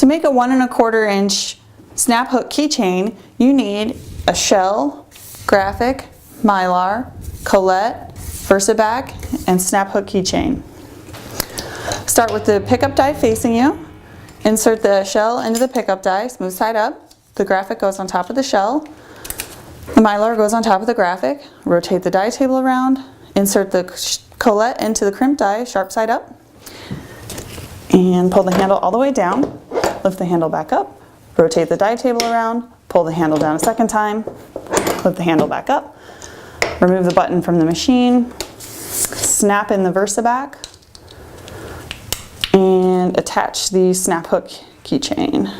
To make a 1 1/4 inch snap hook keychain, you need a shell, graphic, mylar, colette, VersaBack, and snap hook keychain. Start with the pickup die facing you. Insert the shell into the pickup die, smooth side up. The graphic goes on top of the shell. The mylar goes on top of the graphic. Rotate the die table around. Insert the colette into the crimp die, sharp side up. And pull the handle all the way down. Lift the handle back up. Rotate the die table around. Pull the handle down a second time. Lift the handle back up. Remove the button from the machine. Snap in the VersaBack. And attach the snap hook keychain.